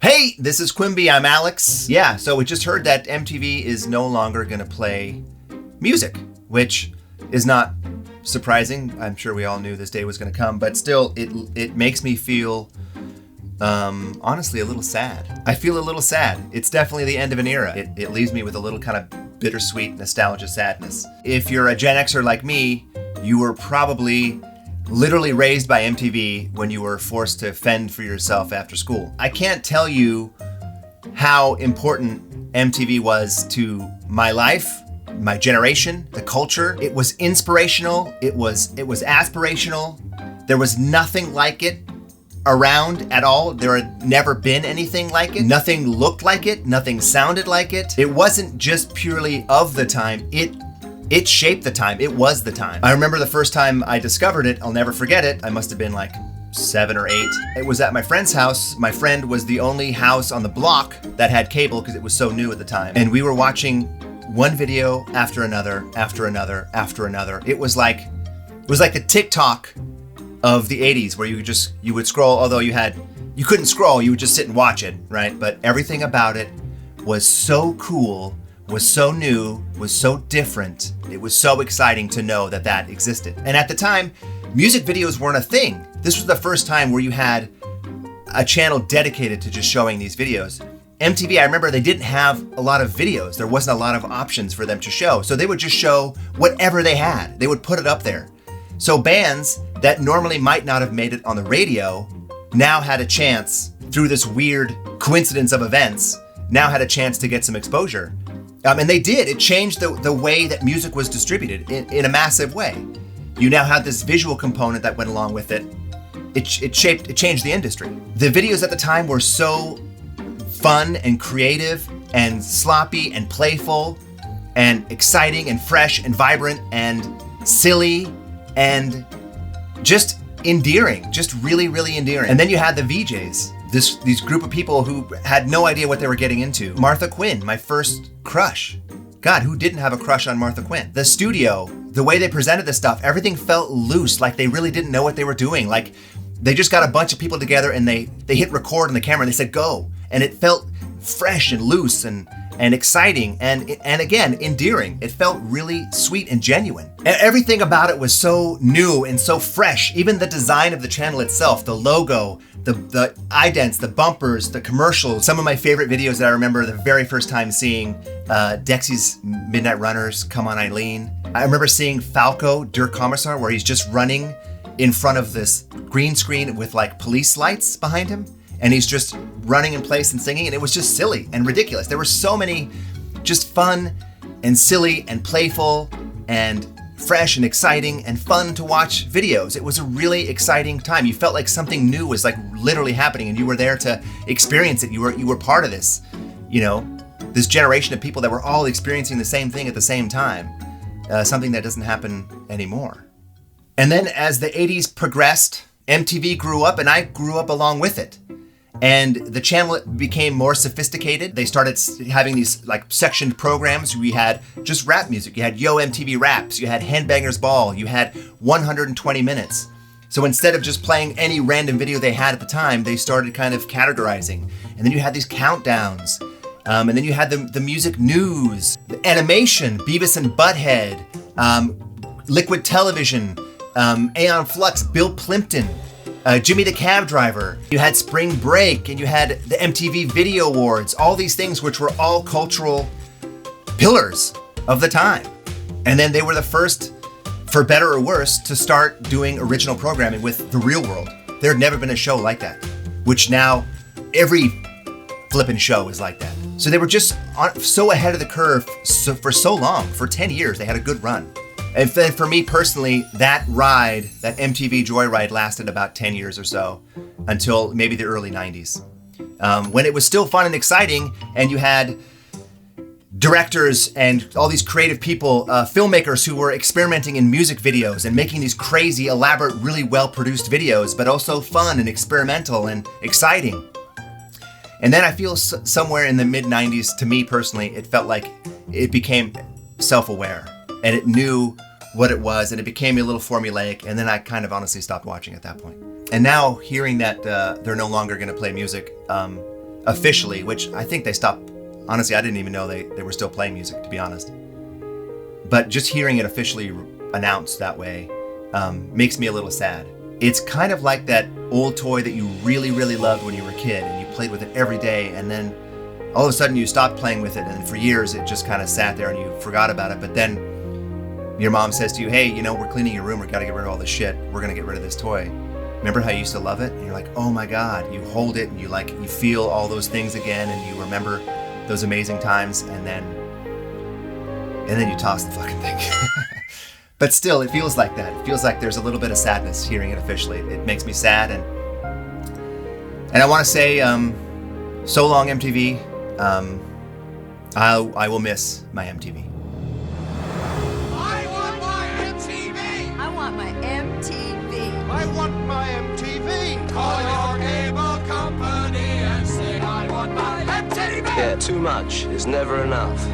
Hey, this is Quimby, I'm Alex. Yeah, so we just heard that MTV is no longer gonna play music, which is not surprising. I'm sure we all knew this day was gonna come, but still, it makes me feel, honestly, a little sad. I feel a little sad. It's definitely the end of an era. It leaves me with a little kind of bittersweet nostalgia sadness. If you're a Gen Xer like me, you were probably literally raised by MTV when you were forced to fend for yourself after school. I can't tell you how important MTV was to my life, my generation, the culture. It was inspirational. It was aspirational. There was nothing like it around at all. There had never been anything like it. Nothing looked like it. Nothing sounded like it. It wasn't just purely of the time. It shaped the time. It was the time. I remember the first time I discovered it. I'll never forget it. I must have been like 7 or 8. It was at my friend's house. My friend was the only house on the block that had cable because it was so new at the time. And we were watching one video after another, after another, after another. It was like the TikTok of the 80s where you would scroll, although you couldn't scroll, you would just sit and watch it, right? But everything about it was so cool, was so new, was so different. It was so exciting to know that that existed. And at the time, music videos weren't a thing. This was the first time where you had a channel dedicated to just showing these videos. MTV, I remember they didn't have a lot of videos. There wasn't a lot of options for them to show. So they would just show whatever they had. They would put it up there. So bands that normally might not have made it on the radio now had a chance, through this weird coincidence of events, now had a chance to get some exposure. And they did. It changed the way that music was distributed in a massive way. You now had this visual component that went along with it. It changed the industry. The videos at the time were so fun and creative and sloppy and playful and exciting and fresh and vibrant and silly and just endearing, just really, really endearing. And then you had the VJs. These group of people who had no idea what they were getting into. Martha Quinn, my first crush. God, who didn't have a crush on Martha Quinn? The studio, the way they presented this stuff, everything felt loose, like they really didn't know what they were doing. Like they just got a bunch of people together and they hit record on the camera and they said go. And it felt fresh and loose and exciting and again, endearing. It felt really sweet and genuine. Everything about it was so new and so fresh. Even the design of the channel itself, the logo, the idents, the bumpers, the commercials. Some of my favorite videos that I remember the very first time seeing Dexy's Midnight Runners, Come On Eileen. I remember seeing Falco, Der Kommissar, where he's just running in front of this green screen with like police lights behind him. And he's just running in place and singing, and it was just silly and ridiculous. There were so many just fun and silly and playful and fresh and exciting and fun to watch videos. It was a really exciting time. You felt like something new was like literally happening and you were there to experience it. You were part of this, this generation of people that were all experiencing the same thing at the same time, something that doesn't happen anymore. And then as the 80s progressed, MTV grew up and I grew up along with it. And the channel became more sophisticated. They started having these like sectioned programs. We had just rap music. You had Yo MTV Raps. You had Handbangers Ball. You had 120 minutes. So instead of just playing any random video they had at the time, they started kind of categorizing. And then you had these countdowns. And then you had the music news, the animation, Beavis and Butthead, Liquid Television, Aeon Flux, Bill Plimpton, Jimmy the Cab Driver. You had Spring Break and you had the MTV Video Awards, all these things which were all cultural pillars of the time. And then they were the first, for better or worse, to start doing original programming with The Real World. There had never been a show like that, which now every flippin' show is like that. So they were just so ahead of the curve for so long. For 10 years, they had a good run. And then for me personally, that MTV Joyride lasted about 10 years or so until maybe the early 90s. When it was still fun and exciting and you had directors and all these creative people, filmmakers who were experimenting in music videos and making these crazy, elaborate, really well-produced videos, but also fun and experimental and exciting. And then I feel somewhere in the mid-90s, to me personally, it felt like it became self-aware. And it knew what it was, and it became a little formulaic, and then I kind of honestly stopped watching at that point. And now, hearing that they're no longer going to play music, officially, which I think they stopped. Honestly, I didn't even know they were still playing music, to be honest. But just hearing it officially announced that way makes me a little sad. It's kind of like that old toy that you really, really loved when you were a kid and you played with it every day, and then all of a sudden you stopped playing with it, and for years it just kind of sat there and you forgot about it. But then your mom says to you, hey, you know, we're cleaning your room, we gotta get rid of all this shit, we're gonna get rid of this toy. Remember how you used to love it? And you're like, oh my God, you hold it and you feel all those things again, and you remember those amazing times, and then you toss the fucking thing. But still, it feels like that. It feels like there's a little bit of sadness hearing it officially. It makes me sad, and I want to say, so long MTV. I will miss my MTV. I want my MTV! I want my MTV. I want my MTV! Call your cable company and say I want my MTV! Yeah, too much is never enough.